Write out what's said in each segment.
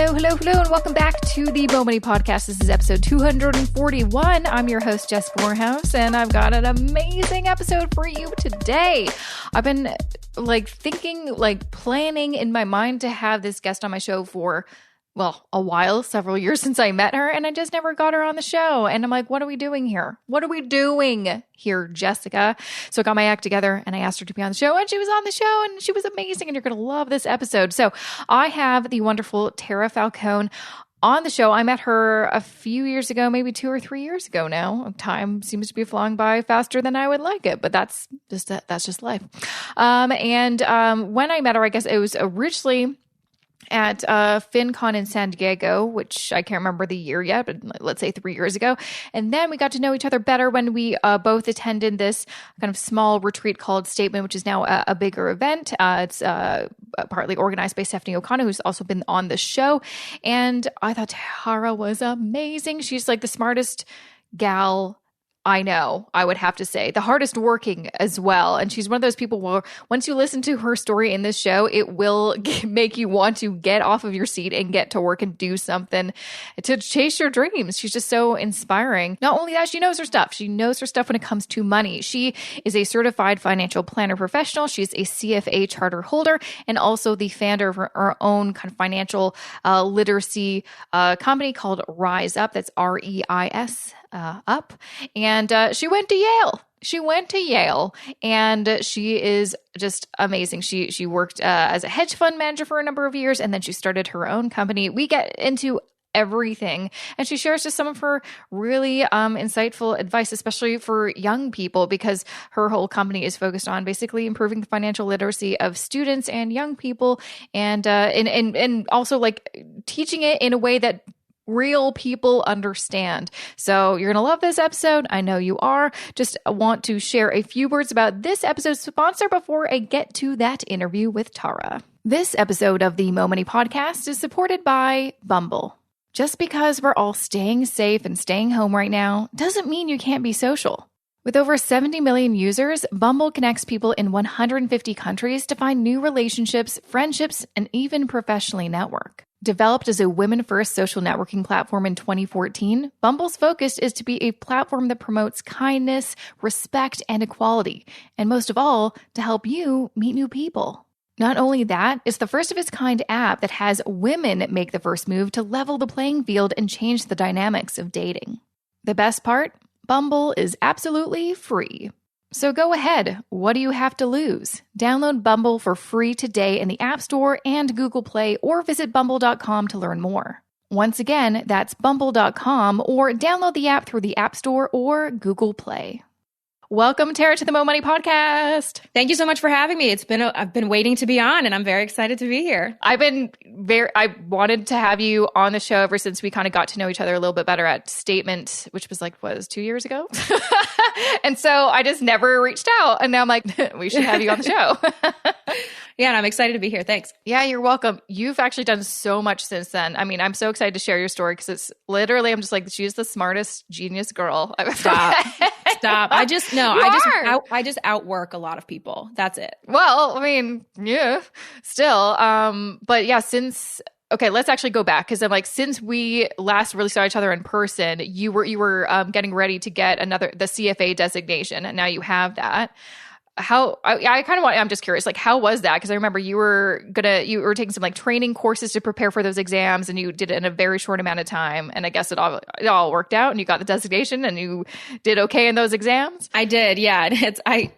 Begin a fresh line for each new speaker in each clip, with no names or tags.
Hello, and welcome back to the Mo Money Podcast. This is episode 241. I'm your host, Jessica Morehouse, and I've got an amazing episode for you today. I've been planning in my mind to have this guest on my show for a while, several years since I met her, and I just never got her on the show. And I'm like, what are we doing here? What are we doing here, Jessica? So I got my act together and I asked her to be on the show, and she was on the show, and she was amazing, and you're going to love this episode. So I have the wonderful Tara Falcone on the show. I met her a few years ago, maybe 2 or 3 years ago now. Time seems to be flying by faster than I would like it, but that's just life. When I met her, I guess it was originally at FinCon in San Diego, which I can't remember the year yet, but let's say 3 years ago. And then we got to know each other better when we both attended this kind of small retreat called Statement, which is now a bigger event. It's partly organized by Stephanie O'Connor, who's also been on the show. And I thought Tara was amazing. She's like the smartest gal I know, I would have to say, the hardest working as well. And she's one of those people where once you listen to her story in this show, it will make you want to get off of your seat and get to work and do something to chase your dreams. She's just so inspiring. Not only that, she knows her stuff. She knows her stuff when it comes to money. She is a certified financial planner professional. She's a CFA charter holder and also the founder of her own kind of financial literacy company called ReisUP. That's REIS. Up. And she went to Yale. And she is just amazing. She worked as a hedge fund manager for a number of years, and then she started her own company. We get into everything, and she shares just some of her really insightful advice, especially for young people, because her whole company is focused on basically improving the financial literacy of students and young people, and also like teaching it in a way that real people understand. So you're going to love this episode. I know you are. Just want to share a few words about this episode's sponsor before I get to that interview with Tara. This episode of the Mo Money Podcast is supported by Bumble. Just because we're all staying safe and staying home right now doesn't mean you can't be social. With over 70 million users, Bumble connects people in 150 countries to find new relationships, friendships, and even professionally network. Developed as a women-first social networking platform in 2014, Bumble's focus is to be a platform that promotes kindness, respect, and equality, and most of all, to help you meet new people. Not only that, it's the first of its kind app that has women make the first move to level the playing field and change the dynamics of dating. The best part? Bumble is absolutely free. So go ahead. What do you have to lose? Download Bumble for free today in the App Store and Google Play, or visit bumble.com to learn more. Once again, that's bumble.com, or download the app through the App Store or Google Play. Welcome, Tara, to the Mo Money Podcast.
Thank you so much for having me. I've been waiting to be on, and I'm very excited to be here.
I wanted to have you on the show ever since we kind of got to know each other a little bit better at Statement, which was 2 years ago. And so I just never reached out. And now I'm like, we should have you on the show.
Yeah, and I'm excited to be here. Thanks.
Yeah, you're welcome. You've actually done so much since then. I mean, I'm so excited to share your story because it's literally, I'm just like, she's the smartest genius girl I've ever met.
Stop. I just outwork a lot of people. That's it.
Well, I mean, yeah, still. But yeah, okay, let's actually go back because I'm like, since we last really saw each other in person, you were getting ready to get the CFA designation, and now you have that. I'm just curious, like, how was that? Because I remember you were taking some like training courses to prepare for those exams, and you did it in a very short amount of time. And I guess it all worked out, and you got the designation, and you did okay in those exams.
I did, yeah.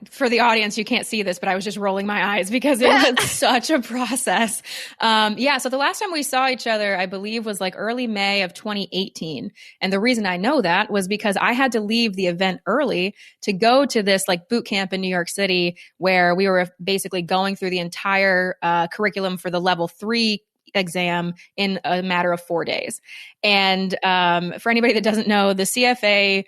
For the audience, you can't see this, but I was just rolling my eyes because it was such a process. So the last time we saw each other, I believe, was like early May of 2018. And the reason I know that was because I had to leave the event early to go to this like boot camp in New York City, where we were basically going through the entire curriculum for the level 3 exam in a matter of 4 days. And for anybody that doesn't know, the CFA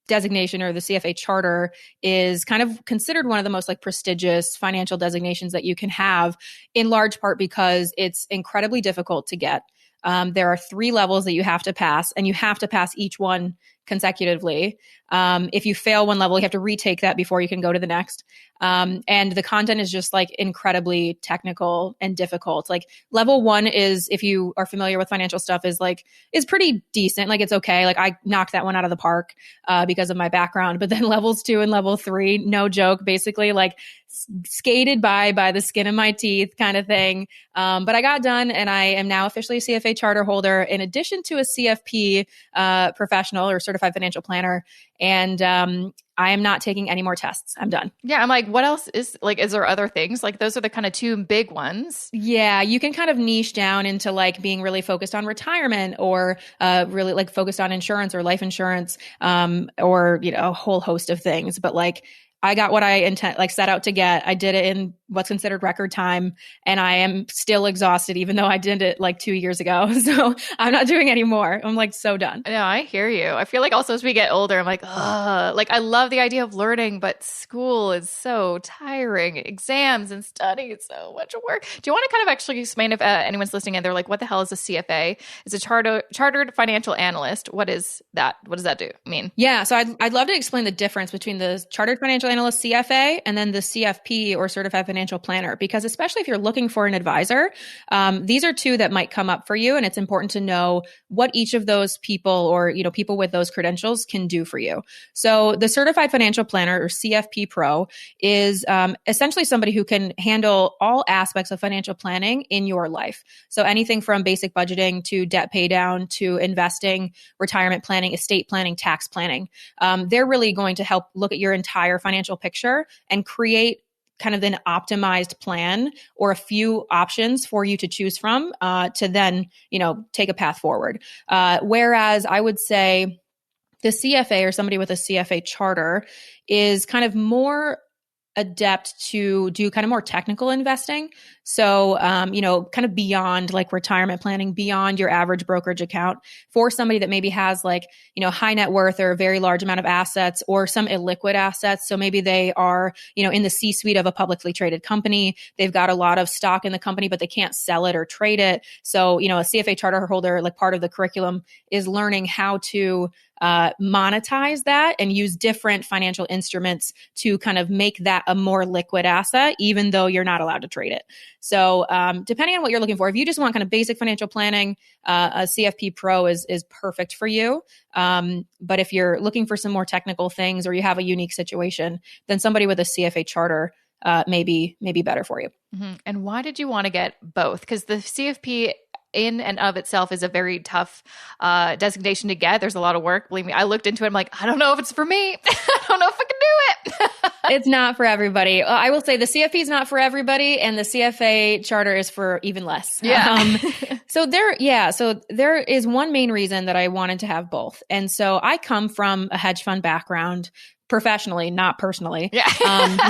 designation or the CFA charter is kind of considered one of the most like prestigious financial designations that you can have, in large part because it's incredibly difficult to get. There are 3 levels that you have to pass, and you have to pass each one consecutively. If you fail one level, you have to retake that before you can go to the next. And the content is just like incredibly technical and difficult. Like level 1 is, if you are familiar with financial stuff, is pretty decent. Like it's okay. Like I knocked that one out of the park because of my background. But then levels 2 and level 3, no joke, basically like skated by the skin of my teeth kind of thing. But I got done, and I am now officially a CFA charter holder in addition to a CFP professional or certified financial planner. And I am not taking any more tests. I'm done.
Yeah. I'm like, what else is there other things? Like those are the kind of 2 big ones.
Yeah. You can kind of niche down into like being really focused on retirement, or really like focused on insurance or life insurance, or, a whole host of things. But like, I got what I set out to get. I did it in what's considered record time, and I am still exhausted, even though I did it like 2 years ago. So I'm not doing any more. I'm like so done.
No, I hear you. I feel like also as we get older, I'm like, ugh, like I love the idea of learning, but school is so tiring. Exams and study, so much work. Do you want to kind of actually explain, if anyone's listening and they're like, what the hell is a CFA? It's a chartered financial analyst. What is that? What does that mean?
Yeah. So I'd love to explain the difference between the chartered financial analyst CFA and then the CFP, or certified financial planner, because especially if you're looking for an advisor, these are 2 that might come up for you. And it's important to know what each of those people, or, people with those credentials can do for you. So the certified financial planner, or CFP pro, is essentially somebody who can handle all aspects of financial planning in your life. So anything from basic budgeting to debt pay down to investing, retirement planning, estate planning, tax planning. They're really going to help look at your entire financial picture and create kind of an optimized plan, or a few options for you to choose from to then, take a path forward. Whereas I would say the CFA, or somebody with a CFA charter, is kind of more adept to do kind of more technical investing. So, kind of beyond like retirement planning, beyond your average brokerage account, for somebody that maybe has like, high net worth or a very large amount of assets, or some illiquid assets. So maybe they are, in the C-suite of a publicly traded company. They've got a lot of stock in the company, but they can't sell it or trade it. So, a CFA charter holder, like part of the curriculum is learning how to monetize that and use different financial instruments to kind of make that a more liquid asset, even though you're not allowed to trade it. So depending on what you're looking for, if you just want kind of basic financial planning, a CFP Pro is perfect for you. But if you're looking for some more technical things, or you have a unique situation, then somebody with a CFA charter may be better for you.
Mm-hmm. And why did you want to get both? Because the CFP in and of itself is a very tough designation to get. There's a lot of work. Believe me, I looked into it. I'm like, I don't know if it's for me. I don't know if I can do it.
It's not for everybody. I will say the CFP is not for everybody, and the CFA charter is for even less.
Yeah.
So there is one main reason that I wanted to have both. And so I come from a hedge fund background, professionally, not personally,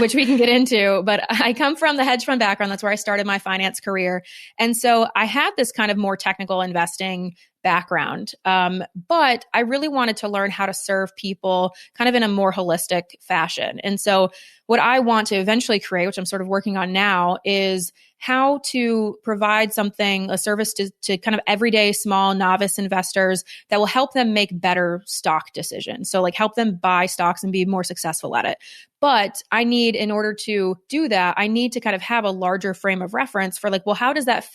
which we can get into. But I come from the hedge fund background. That's where I started my finance career. And so I had this kind of more technical investing background. But I really wanted to learn how to serve people kind of in a more holistic fashion. And so what I want to eventually create, which I'm sort of working on now, is how to provide a service to kind of everyday small novice investors that will help them make better stock decisions. So like help them buy stocks and be more successful at it. But in order to do that, I need to kind of have a larger frame of reference for like, well, how does that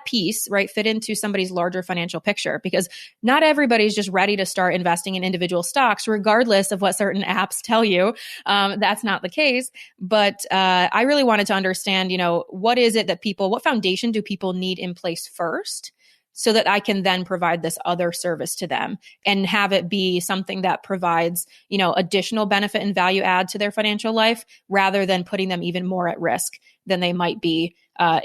piece, right, fit into somebody's larger financial picture? Because not everybody's just ready to start investing in individual stocks, regardless of what certain apps tell you. That's not the case. But I really wanted to understand, what foundation do people need in place first, so that I can then provide this other service to them and have it be something that provides, additional benefit and value add to their financial life, rather than putting them even more at risk than they might be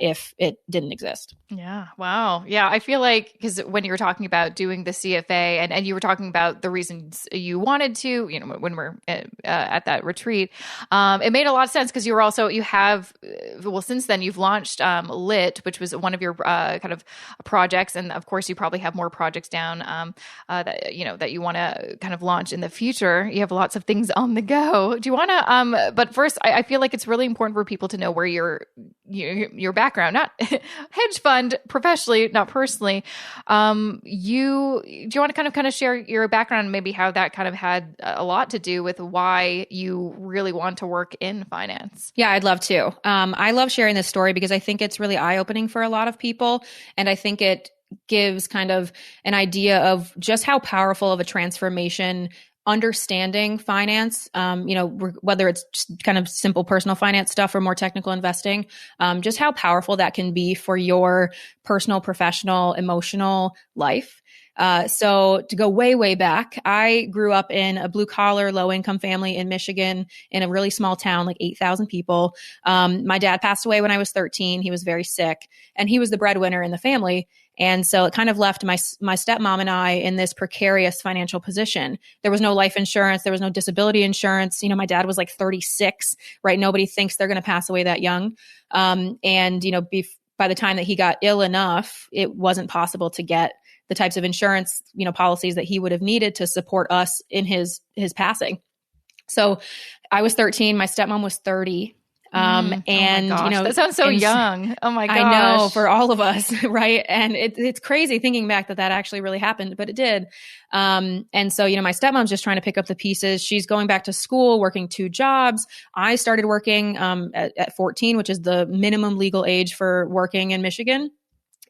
if it didn't exist.
Yeah. Wow. Yeah. I feel like, because when you were talking about doing the CFA and you were talking about the reasons you wanted to, when we're at that retreat, it made a lot of sense, because since then you've launched Lit, which was one of your kind of projects. And of course you probably have more projects down that you want to kind of launch in the future. You have lots of things on the go. Do you want to, but first I feel like it's really important for people to know where you're your background, not hedge fund professionally, not personally. Do you want to kind of share your background and maybe how that kind of had a lot to do with why you really want to work in finance?
Yeah, I'd love to. I love sharing this story because I think it's really eye-opening for a lot of people. And I think it gives kind of an idea of just how powerful of a transformation understanding finance, whether it's just kind of simple personal finance stuff or more technical investing, just how powerful that can be for your personal, professional, emotional life. So to go way, way back, I grew up in a blue collar, low income family in Michigan in a really small town, like 8,000 people. My dad passed away when I was 13. He was very sick and he was the breadwinner in the family. And so it kind of left my stepmom and I in this precarious financial position. There was no life insurance. There was no disability insurance. My dad was like 36, right? Nobody thinks they're going to pass away that young. By the time that he got ill enough, it wasn't possible to get the types of insurance, policies that he would have needed to support us in his passing. So I was 13, my stepmom was 30.
That sounds so young. Oh my gosh.
I know, for all of us, right? And it's crazy thinking back that actually really happened, but it did. And so, my stepmom's just trying to pick up the pieces. She's going back to school, working 2 jobs. I started working at 14, which is the minimum legal age for working in Michigan.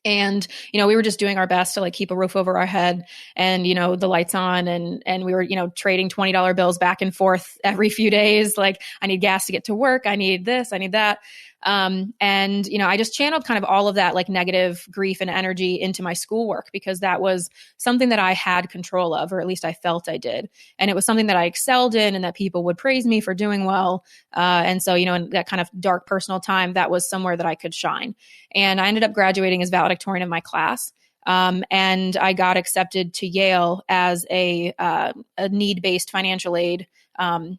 And, we were just doing our best to like keep a roof over our head and, the lights on and we were, trading $20 bills back and forth every few days. Like, I need gas to get to work. I need this, I need that. I just channeled kind of all of that like negative grief and energy into my schoolwork because that was something that I had control of, or at least I felt I did. And it was something that I excelled in and that people would praise me for doing well. And so, in that kind of dark personal time, that was somewhere that I could shine. And I ended up graduating as valedictorian of my class. And I got accepted to Yale as a need-based financial aid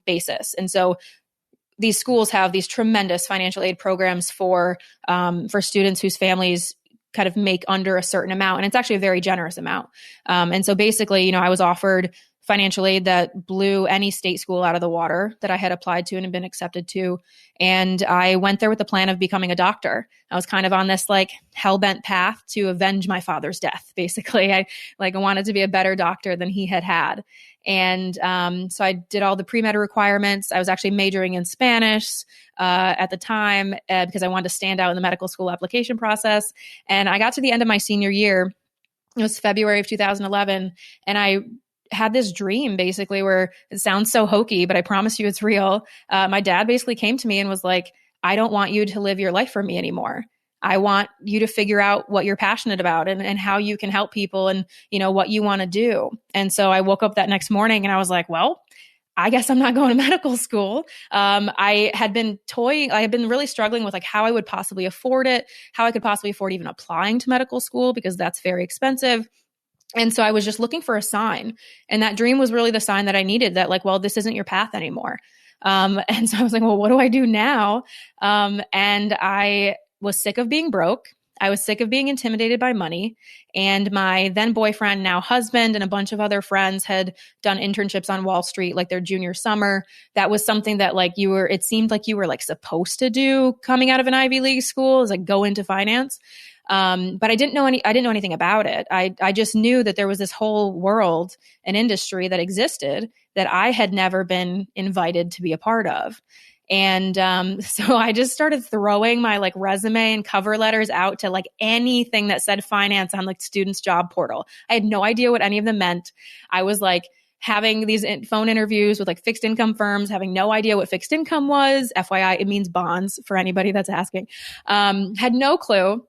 basis. And so these schools have these tremendous financial aid programs for students whose families kind of make under a certain amount. And it's actually a very generous amount. And so basically, I was offered financial aid that blew any state school out of the water that I had applied to and had been accepted to. And I went there with the plan of becoming a doctor. I was kind of on this like hell-bent path to avenge my father's death. Basically, I wanted to be a better doctor than he had. And so I did all the pre-med requirements. I was actually majoring in Spanish at the time because I wanted to stand out in the medical school application process. And I got to the end of my senior year. It was February of 2011. And I had this dream basically where it sounds so hokey, but I promise you it's real. My dad basically came to me and was like, I don't want you to live your life for me anymore. I want you to figure out what you're passionate about and how you can help people and, what you want to do. And so I woke up that next morning and I was like, well, I guess I'm not going to medical school. I had been really struggling with like how I would possibly afford it, how I could possibly afford even applying to medical school because that's very expensive. And so I was just looking for a sign. And that dream was really the sign that I needed that like, well, this isn't your path anymore. And so I was like, well, what do I do now? And I was sick of being broke. I was sick of being intimidated by money. And my then boyfriend, now husband, and a bunch of other friends had done internships on Wall Street, like their junior summer. That was something that like it seemed like you were like supposed to do coming out of an Ivy League school, is like go into finance. But I didn't know anything about it. I just knew that there was this whole world and industry that existed that I had never been invited to be a part of. And so I just started throwing my like resume and cover letters out to like anything that said finance on like students' job portal. I had no idea what any of them meant. I was like having these phone interviews with like fixed income firms, having no idea what fixed income was. FYI, it means bonds for anybody that's asking. Had no clue.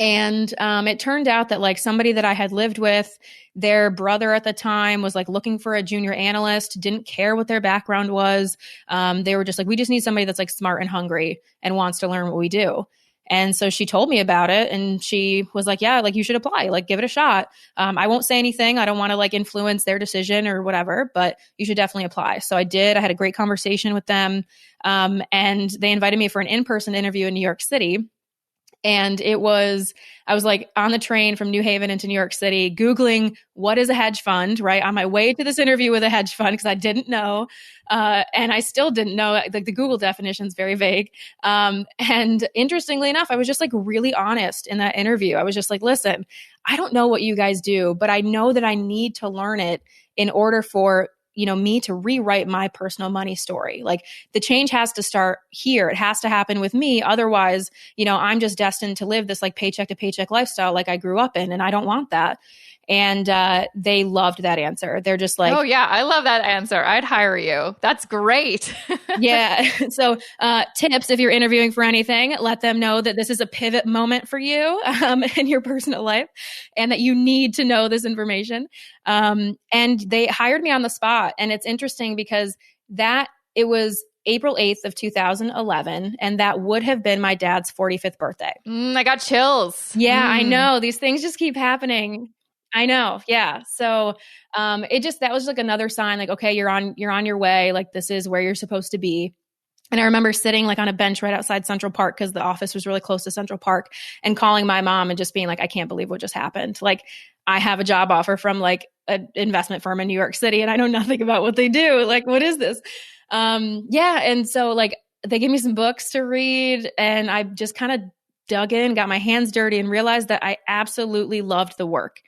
And it turned out that like somebody that I had lived with, their brother at the time was like looking for a junior analyst, didn't care what their background was. They were just like, we just need somebody that's like smart and hungry and wants to learn what we do. And so she told me about it and she was like, yeah, like you should apply, like give it a shot. I won't say anything. I don't want to like influence their decision or whatever, but you should definitely apply. So I did. I had a great conversation with them. And they invited me for an in-person interview in New York City. And I was like on the train from New Haven into New York City, Googling what is a hedge fund, right? On my way to this interview with a hedge fund, because I didn't know. And I still didn't know, like the Google definition is very vague. And interestingly enough, I was just like really honest in that interview. I was just like, listen, I don't know what you guys do, but I know that I need to learn it in order for me to rewrite my personal money story. Like the change has to start here. It has to happen with me. Otherwise, I'm just destined to live this like paycheck to paycheck lifestyle like I grew up in, and I don't want that. And they loved that answer. They're just like,
oh yeah, I love that answer. I'd hire you. That's great.
yeah. So tips, if you're interviewing for anything, let them know that this is a pivot moment for you in your personal life and that you need to know this information. And they hired me on the spot. And it's interesting because it was April 8th of 2011, and that would have been my dad's 45th birthday.
I got chills.
Yeah, I know. These things just keep happening. I know. Yeah. So, that was like another sign, like, okay, you're on your way. Like this is where you're supposed to be. And I remember sitting like on a bench right outside Central Park, because the office was really close to Central Park, and calling my mom and just being like, I can't believe what just happened. Like I have a job offer from like an investment firm in New York City, and I know nothing about what they do. Like, what is this? Yeah. And so like they gave me some books to read, and I just kind of dug in, got my hands dirty, and realized that I absolutely loved the work.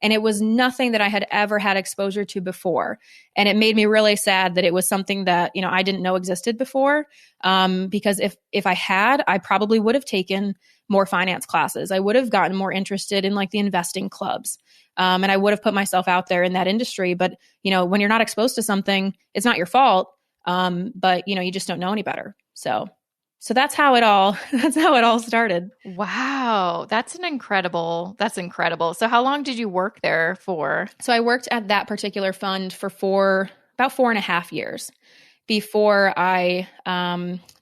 And it was nothing that I had ever had exposure to before. And it made me really sad that it was something that, I didn't know existed before. Because if I had, I probably would have taken more finance classes. I would have gotten more interested in like the investing clubs. And I would have put myself out there in that industry. But, when you're not exposed to something, it's not your fault. But you just don't know any better. So that's how it all started.
Wow. That's incredible. So how long did you work there for?
So I worked at that particular fund for about 4.5 years before I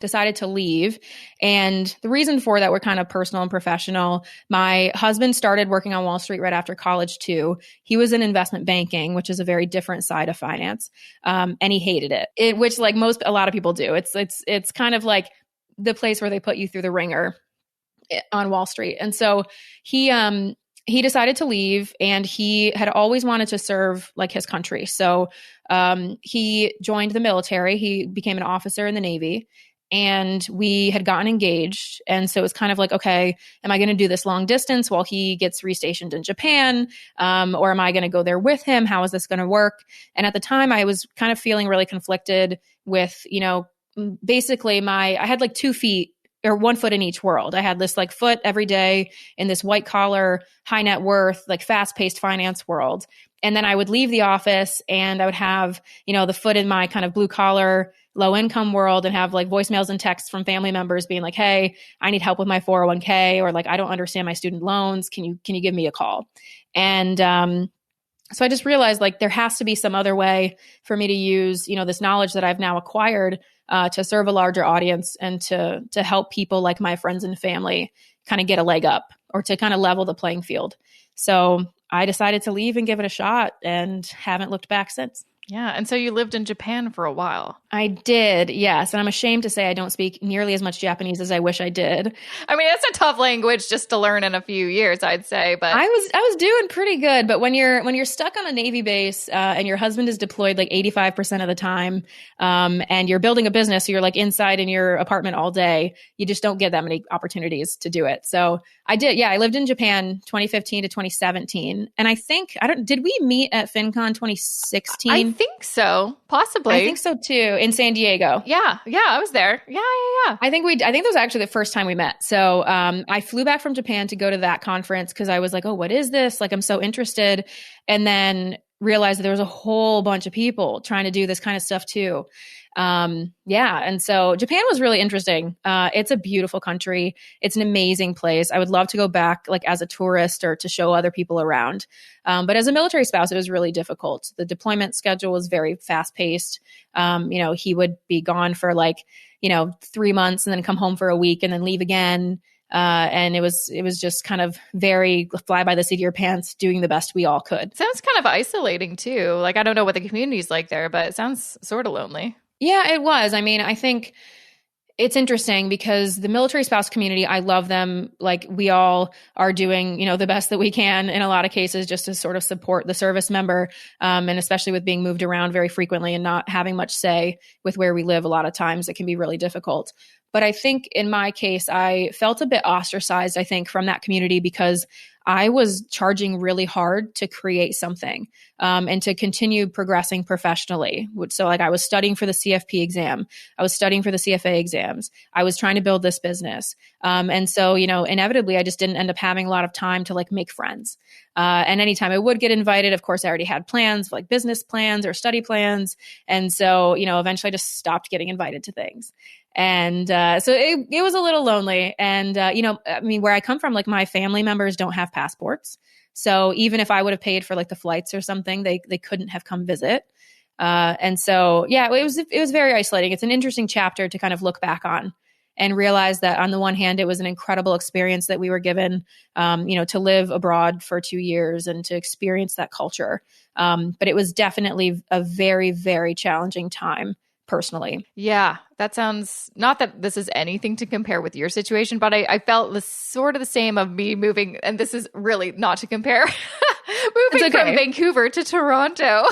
decided to leave. And the reason for that were kind of personal and professional. My husband started working on Wall Street right after college too. He was in investment banking, which is a very different side of finance. And he hated it, which like a lot of people do. It's kind of like the place where they put you through the ringer on Wall Street. And so he decided to leave, and he had always wanted to serve like his country. So he joined the military. He became an officer in the Navy, and we had gotten engaged. And so it was kind of like, okay, am I going to do this long distance while he gets restationed in Japan? Or am I going to go there with him? How is this going to work? And at the time I was kind of feeling really conflicted with, basically I had like 2 feet or 1 foot in each world. I had this like foot every day in this white collar, high net worth, like fast paced finance world. And then I would leave the office and I would have, the foot in my kind of blue collar, low income world, and have like voicemails and texts from family members being like, hey, I need help with my 401k, or like, I don't understand my student loans. Can you give me a call? And, so I just realized like there has to be some other way for me to use, this knowledge that I've now acquired to serve a larger audience and to help people like my friends and family kind of get a leg up, or to kind of level the playing field. So I decided to leave and give it a shot, and haven't looked back since.
Yeah. And so you lived in Japan for a while.
I did, yes. And I'm ashamed to say I don't speak nearly as much Japanese as I wish I did.
I mean, it's a tough language just to learn in a few years, I'd say. But
I was doing pretty good. But when you're stuck on a Navy base and your husband is deployed like 85% of the time, and you're building a business, so you're like inside in your apartment all day, you just don't get that many opportunities to do it. So I did. Yeah, I lived in Japan 2015 to 2017, and did we meet at FinCon 2016?
I think so, possibly.
I think so too, in San Diego.
Yeah, I was there. Yeah.
I think that was actually the first time we met. So I flew back from Japan to go to that conference because I was like, oh, what is this? Like, I'm so interested. And then realized that there was a whole bunch of people trying to do this kind of stuff too. And so Japan was really interesting. It's a beautiful country. It's an amazing place. I would love to go back like as a tourist or to show other people around. But as a military spouse, it was really difficult. The deployment schedule was very fast paced. He would be gone for 3 months and then come home for a week and then leave again. And it was just kind of very fly by the seat of your pants, doing the best we all could.
Sounds kind of isolating too. Like, I don't know what the community's like there, but it sounds sort of lonely.
Yeah, it was. I mean, I think It's interesting because the military spouse community, I love them. Like we all are doing, the best that we can in a lot of cases just to sort of support the service member. And especially with being moved around very frequently and not having much say with where we live, a lot of times it can be really difficult. But I think in my case, I felt a bit ostracized, I think, from that community because I was charging really hard to create something and to continue progressing professionally. So like I was studying for the CFP exam. I was studying for the CFA exams. I was trying to build this business. And so, inevitably, I just didn't end up having a lot of time to like make friends. And anytime I would get invited, of course, I already had plans like business plans or study plans. And so, eventually I just stopped getting invited to things. And so it was a little lonely. And, where I come from, like my family members don't have passports. So even if I would have paid for like the flights or something, they couldn't have come visit. And so, yeah, it was very isolating. It's an interesting chapter to kind of look back on and realize that on the one hand, it was an incredible experience that we were given, to live abroad for 2 years and to experience that culture. But it was definitely a very, very challenging time personally.
Yeah, that sounds, not that this is anything to compare with your situation, but I felt sort of the same of me moving, and this is really not to compare, moving from Vancouver to Toronto.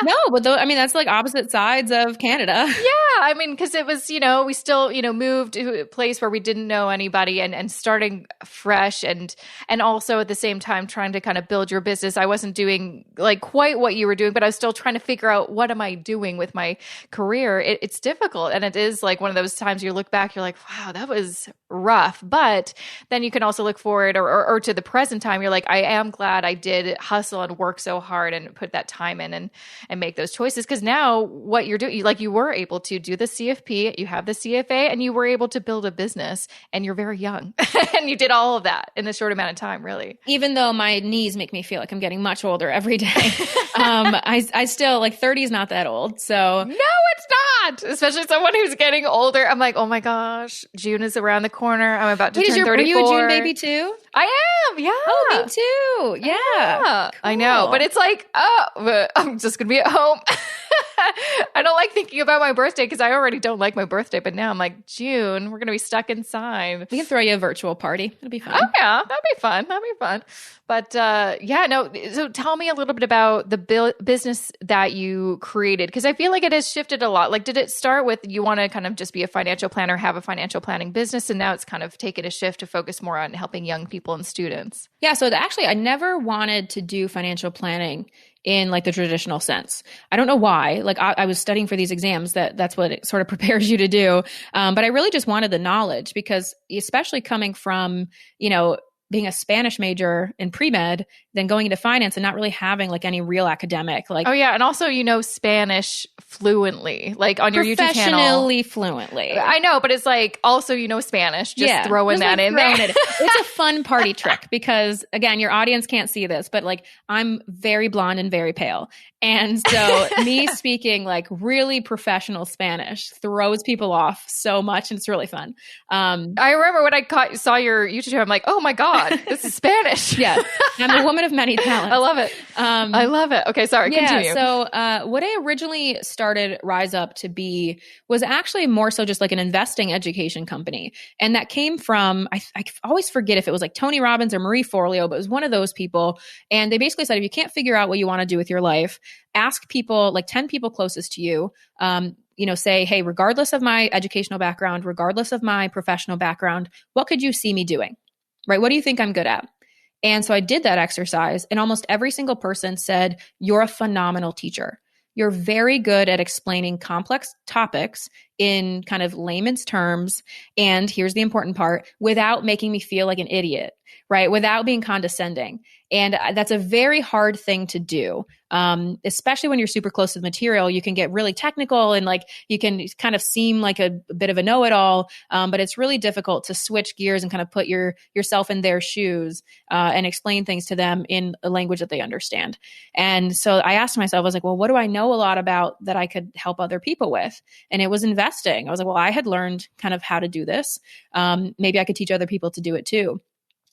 No, but that's like opposite sides of Canada.
Yeah, because it was, we still, moved to a place where we didn't know anybody and starting fresh and also at the same time trying to kind of build your business. I wasn't doing like quite what you were doing, but I was still trying to figure out what am I doing with my career. It's difficult. And it is like one of those times you look back, you're like, wow, that was rough. But then you can also look forward or to the present time. You're like, I am glad I did hustle and work so hard and put that time in and make those choices. Because now what you're doing, like you were able to do the CFP, you have the CFA, and you were able to build a business and you're very young and you did all of that in a short amount of time, really.
Even though my knees make me feel like I'm getting much older every day. I still like 30 is not that old. So
no, it's not. Especially someone who's getting older. I'm like, oh my gosh, June is around the corner. I'm about to turn 34.
Were you a June baby too?
I am. Yeah.
Oh, me too. Yeah.
Cool. I know. But it's like, I'm just going to be at home. I don't like thinking about my birthday because I already don't like my birthday. But now I'm like, June, we're going to be stuck inside.
We can throw you a virtual party. It'll be fun.
Oh, yeah. That'd be fun. But so tell me a little bit about the business that you created, because I feel like it has shifted a lot. Like, did it start with you want to kind of just be a financial planner, have a financial planning business, and now it's kind of taken a shift to focus more on helping young people and students?
Yeah. So actually, I never wanted to do financial planning in like the traditional sense. I don't know why. Like I was studying for these exams that's what it sort of prepares you to do. But I really just wanted the knowledge because especially coming from, being a Spanish major in pre-med, then going into finance and not really having like any real academic, like.
Oh yeah. And also, Spanish fluently, like on your YouTube channel.
Professionally fluently.
I know, but it's like also, Spanish, just throwing that in there.
It's a fun party trick because again, your audience can't see this, but like I'm very blonde and very pale. And so me speaking like really professional Spanish throws people off so much. And it's really fun.
I remember when I saw your YouTube channel, I'm like, oh my God, this is Spanish.
Yeah. I'm a woman of many talents.
I love it. I love it. Okay. Sorry. Continue.
So what I originally started ReisUP to be was actually more so just like an investing education company. And that came from, I always forget if it was like Tony Robbins or Marie Forleo, but it was one of those people. And they basically said, if you can't figure out what you want to do with your life, ask people, like 10 people closest to you, say, hey, regardless of my educational background, regardless of my professional background, what could you see me doing? Right? What do you think I'm good at? And so I did that exercise, and almost every single person said, you're a phenomenal teacher. You're very good at explaining complex topics in kind of layman's terms. And here's the important part, without making me feel like an idiot, right? Without being condescending. And that's a very hard thing to do, especially when you're super close to the material. You can get really technical and like you can kind of seem like a bit of a know-it-all, but it's really difficult to switch gears and kind of put yourself in their shoes and explain things to them in a language that they understand. And so I asked myself, I was like, well, what do I know a lot about that I could help other people with? And it was investing. I was like, well, I had learned kind of how to do this. Maybe I could teach other people to do it too.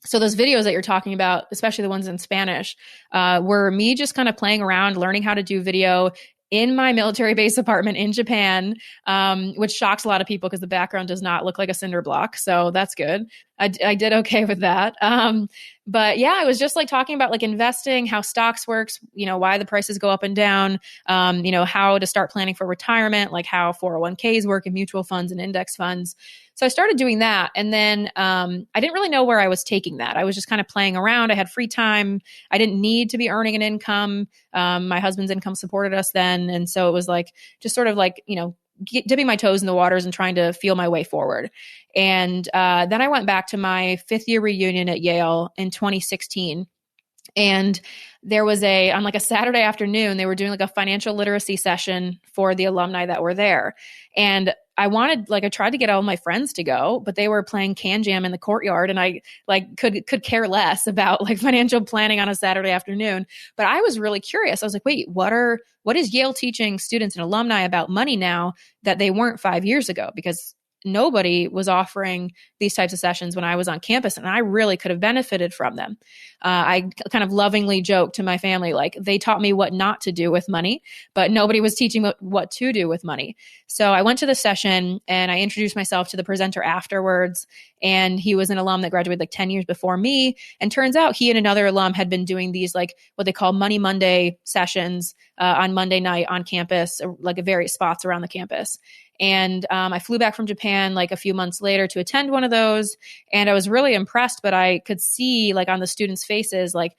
So those videos that you're talking about, especially the ones in Spanish, were me just kind of playing around, learning how to do video in my military base apartment in Japan, which shocks a lot of people because the background does not look like a cinder block. So that's good. I did okay with that. But yeah, I was just like talking about like investing, how stocks works, why the prices go up and down, how to start planning for retirement, like how 401ks work and mutual funds and index funds. So I started doing that. And then I didn't really know where I was taking that. I was just kind of playing around. I had free time. I didn't need to be earning an income. My husband's income supported us then. And so it was like, just sort of like, dipping my toes in the waters and trying to feel my way forward. And then I went back to my 5th year reunion at Yale in 2016. And there was on like a Saturday afternoon, they were doing like a financial literacy session for the alumni that were there. And I tried to get all my friends to go, but they were playing Can Jam in the courtyard, and I like could care less about like financial planning on a Saturday afternoon. But I was really curious. I was like, wait, what is Yale teaching students and alumni about money now that they weren't 5 years ago? Because nobody was offering these types of sessions when I was on campus, and I really could have benefited from them. I kind of lovingly joked to my family, like they taught me what not to do with money, but nobody was teaching what to do with money. So I went to the session and I introduced myself to the presenter afterwards. And he was an alum that graduated like 10 years before me. And turns out he and another alum had been doing these like what they call Money Monday sessions on Monday night on campus, like at various spots around the campus. And I flew back from Japan like a few months later to attend one of those. And I was really impressed, but I could see like on the students' faces, like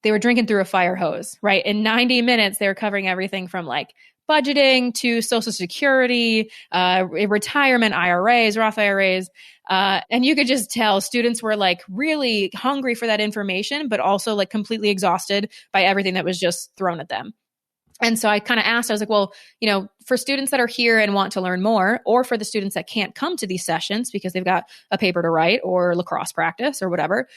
they were drinking through a fire hose, right? In 90 minutes, they were covering everything from like budgeting to Social Security, retirement, IRAs, Roth IRAs. And you could just tell students were like really hungry for that information, but also like completely exhausted by everything that was just thrown at them. And so I kind of asked, I was like, well, for students that are here and want to learn more, or for the students that can't come to these sessions because they've got a paper to write or lacrosse practice or whatever,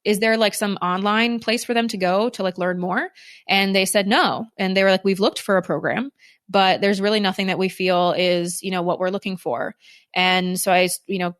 is there like some online place for them to go to like learn more? And they said no. And they were like, we've looked for a program, but there's really nothing that we feel is, what we're looking for. And so I,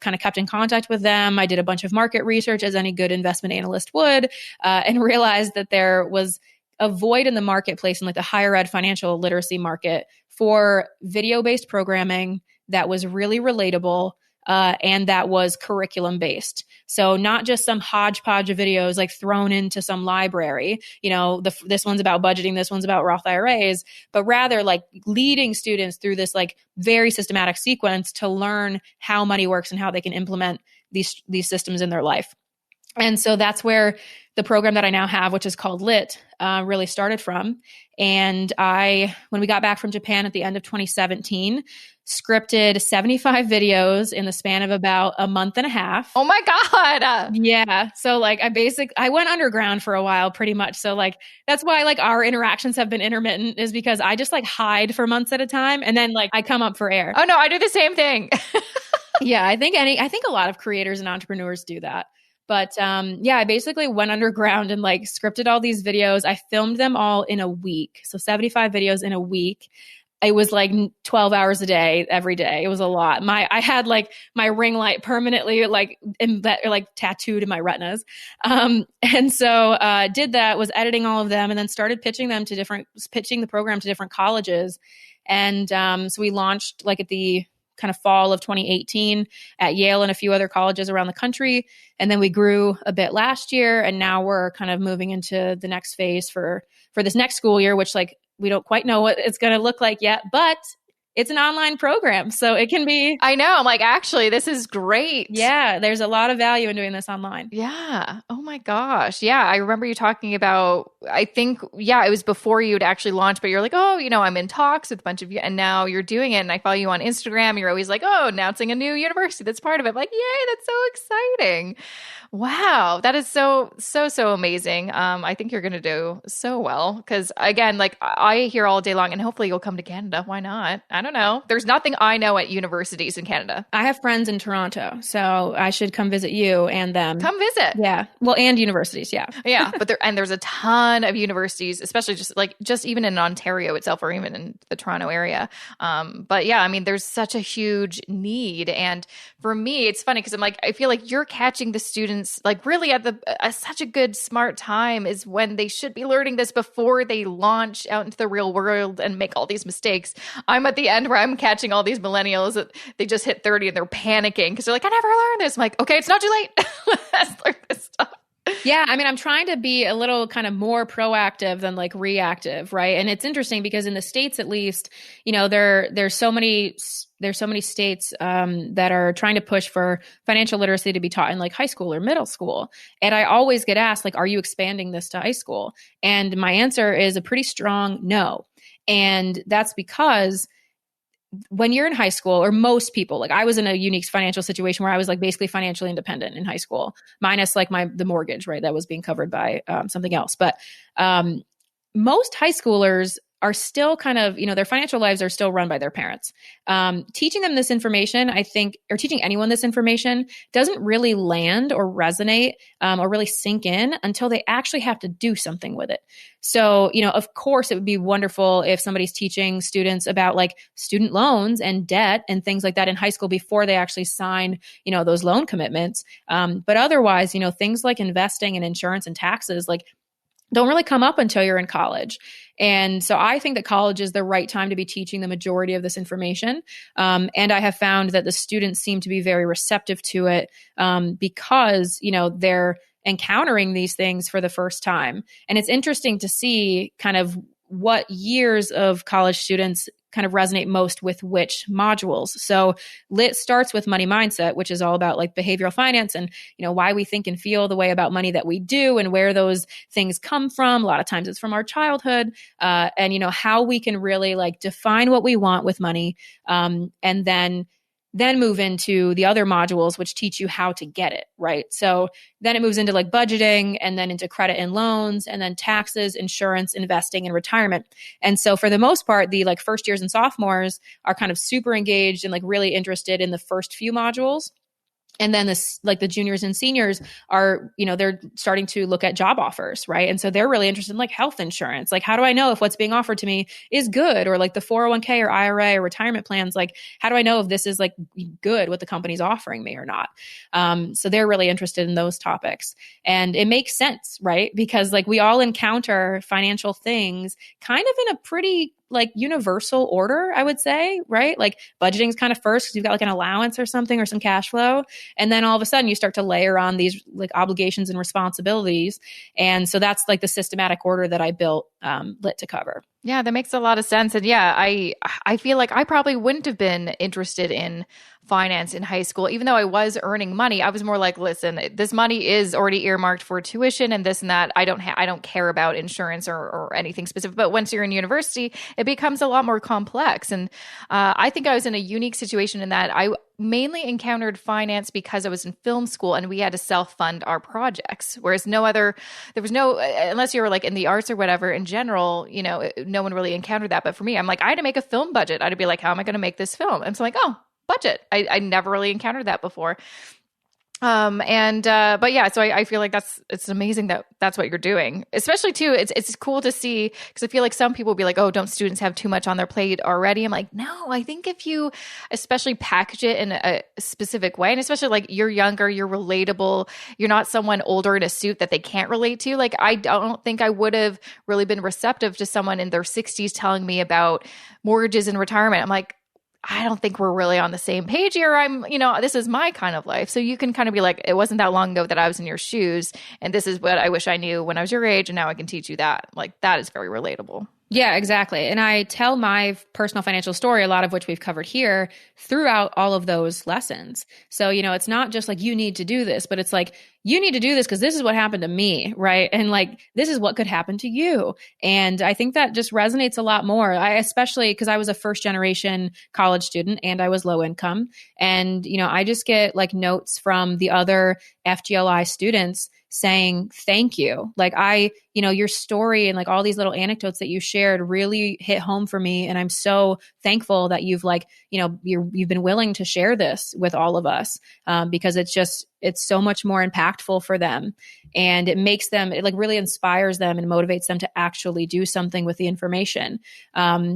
kind of kept in contact with them. I did a bunch of market research as any good investment analyst would, and realized that there was a void in the marketplace in like the higher ed financial literacy market for video-based programming that was really relatable and that was curriculum-based. So not just some hodgepodge of videos like thrown into some library, this one's about budgeting, this one's about Roth IRAs, but rather like leading students through this like very systematic sequence to learn how money works and how they can implement these systems in their life. And so that's where the program that I now have, which is called LIT, really started from. And when we got back from Japan at the end of 2017, scripted 75 videos in the span of about a month and a half.
Oh my God.
Yeah. So like I went underground for a while pretty much. So like, that's why like our interactions have been intermittent, is because I just like hide for months at a time. And then like I come up for air.
Oh no, I do the same thing.
Yeah. I think a lot of creators and entrepreneurs do that. But I basically went underground and like scripted all these videos. I filmed them all in a week. So 75 videos in a week. It was like 12 hours a day, every day. It was a lot. I had like my ring light permanently like tattooed in my retinas. And so did that, was editing all of them, and then started pitching the program to different colleges. And so we launched like at the kind of fall of 2018 at Yale and a few other colleges around the country. And then we grew a bit last year, and now we're kind of moving into the next phase for this next school year, which like we don't quite know what it's going to look like yet, but it's an online program. So it can be.
I know. I'm like, actually, this is great.
Yeah. There's a lot of value in doing this online.
Yeah. Oh my gosh. Yeah. I remember you talking about, I think, it was before you had actually launched, but you're like, oh, I'm in talks with a bunch of you, and now you're doing it. And I follow you on Instagram. You're always like, oh, announcing a new university that's part of it. I'm like, yay, that's so exciting. Wow. That is so amazing. I think you're going to do so well, because again, like I hear all day long, and hopefully you'll come to Canada. Why not? I don't know. There's nothing I know at universities in Canada.
I have friends in Toronto, so I should come visit you and them.
Come visit.
Yeah. Well, and universities. Yeah.
Yeah. But there's a ton of universities, especially just even in Ontario itself, or even in the Toronto area. But yeah, I mean, there's such a huge need. And for me, it's funny because I'm like, I feel like you're catching the students students, like really at such a good, smart time is when they should be learning this before they launch out into the real world and make all these mistakes. I'm at the end where I'm catching all these millennials that they just hit 30 and they're panicking because they're like, I never learned this. I'm like, okay, it's not too late. Let's learn this stuff.
Yeah, I mean, I'm trying to be a little kind of more proactive than like reactive, right? And it's interesting because in the States, at least, there's so many states that are trying to push for financial literacy to be taught in like high school or middle school. And I always get asked, like, are you expanding this to high school? And my answer is a pretty strong no. And that's because when you're in high school, or most people, like I was in a unique financial situation where I was like basically financially independent in high school, minus like the mortgage, right? That was being covered by something else. But most high schoolers are still kind of, their financial lives are still run by their parents. Teaching them this information, I think, or teaching anyone this information doesn't really land or resonate or really sink in until they actually have to do something with it. So, of course, it would be wonderful if somebody's teaching students about like student loans and debt and things like that in high school before they actually sign, those loan commitments. But otherwise, things like investing and insurance and taxes, like don't really come up until you're in college. And so I think that college is the right time to be teaching the majority of this information. And I have found that the students seem to be very receptive to it because, they're encountering these things for the first time. And it's interesting to see kind of what years of college students kind of resonate most with which modules. So Lit starts with money mindset, which is all about like behavioral finance and, why we think and feel the way about money that we do and where those things come from. A lot of times it's from our childhood, and, how we can really like define what we want with money. And then move into the other modules, which teach you how to get it, right? So then it moves into like budgeting and then into credit and loans and then taxes, insurance, investing, and retirement. And so for the most part, the like first years and sophomores are kind of super engaged and like really interested in the first few modules. And then this, like the juniors and seniors are, they're starting to look at job offers, right? And so they're really interested in like health insurance. Like, how do I know if what's being offered to me is good? Or like the 401k or IRA or retirement plans, like, how do I know if this is like good, what the company's offering me or not? So they're really interested in those topics. And it makes sense, right? Because like we all encounter financial things kind of in a pretty like universal order, I would say, right? Like budgeting is kind of first because you've got like an allowance or something or some cash flow. And then all of a sudden you start to layer on these like obligations and responsibilities. And so that's like the systematic order that I built Lit to cover.
Yeah, that makes a lot of sense. And yeah, I feel like I probably wouldn't have been interested in finance in high school, even though I was earning money. I was more like, listen, this money is already earmarked for tuition and this and that. I don't care about insurance or anything specific. But once you're in university, it becomes a lot more complex. And I think I was in a unique situation in that I mainly encountered finance because I was in film school and we had to self-fund our projects. Whereas there was no, unless you were like in the arts or whatever, in general, no one really encountered that. But for me, I'm like, I had to make a film budget. I had to be like, how am I going to make this film? And so like, oh, budget. I never really encountered that before. But yeah, so I feel like it's amazing that that's what you're doing, especially too. It's cool to see because I feel like some people will be like, oh, don't students have too much on their plate already? I'm like, no, I think if you especially package it in a specific way, and especially like you're younger, you're relatable, you're not someone older in a suit that they can't relate to. Like, I don't think I would have really been receptive to someone in their 60s telling me about mortgages and retirement. I'm like, I don't think we're really on the same page here. This is my kind of life. So you can kind of be like, it wasn't that long ago that I was in your shoes. And this is what I wish I knew when I was your age. And now I can teach you that. Like, that is very relatable.
Yeah, exactly. And I tell my personal financial story, a lot of which we've covered here, throughout all of those lessons. So, it's not just like you need to do this, but it's like you need to do this because this is what happened to me, right? And like this is what could happen to you. And I think that just resonates a lot more. Especially because I was a first generation college student and I was low income. And, I just get like notes from the other FGLI students saying thank you. Like your story and like all these little anecdotes that you shared really hit home for me. And I'm so thankful that you've like, you've been willing to share this with all of us because it's just, it's so much more impactful for them. And it makes them, it like really inspires them and motivates them to actually do something with the information,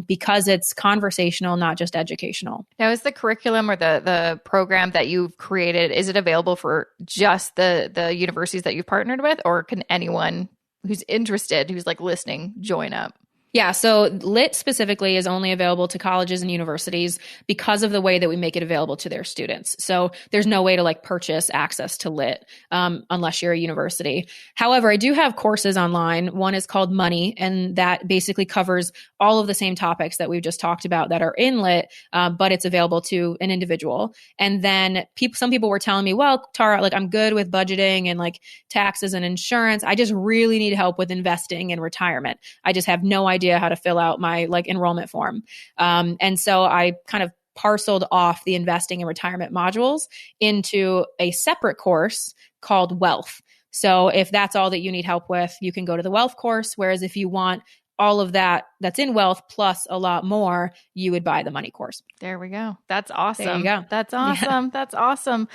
because it's conversational, not just educational.
Now, is the curriculum or the program that you've created, is it available for just the universities that you've partnered with, or can anyone who's interested, who's like listening, join up?
Yeah, so LIT specifically is only available to colleges and universities because of the way that we make it available to their students. So there's no way to like purchase access to LIT unless you're a university. However, I do have courses online. One is called Money, and that basically covers all of the same topics that we've just talked about that are in LIT, but it's available to an individual. And then some people were telling me, well, Tara, like I'm good with budgeting and like taxes and insurance. I just really need help with investing and retirement. I just have no idea how to fill out my like enrollment form. And so I kind of parceled off the investing and retirement modules into a separate course called Wealth. So if that's all that you need help with, you can go to the Wealth course. Whereas if you want all of that that's in Wealth plus a lot more, you would buy the Money course.
There we go. That's awesome.
There you go.
That's awesome.
Yeah.
That's awesome.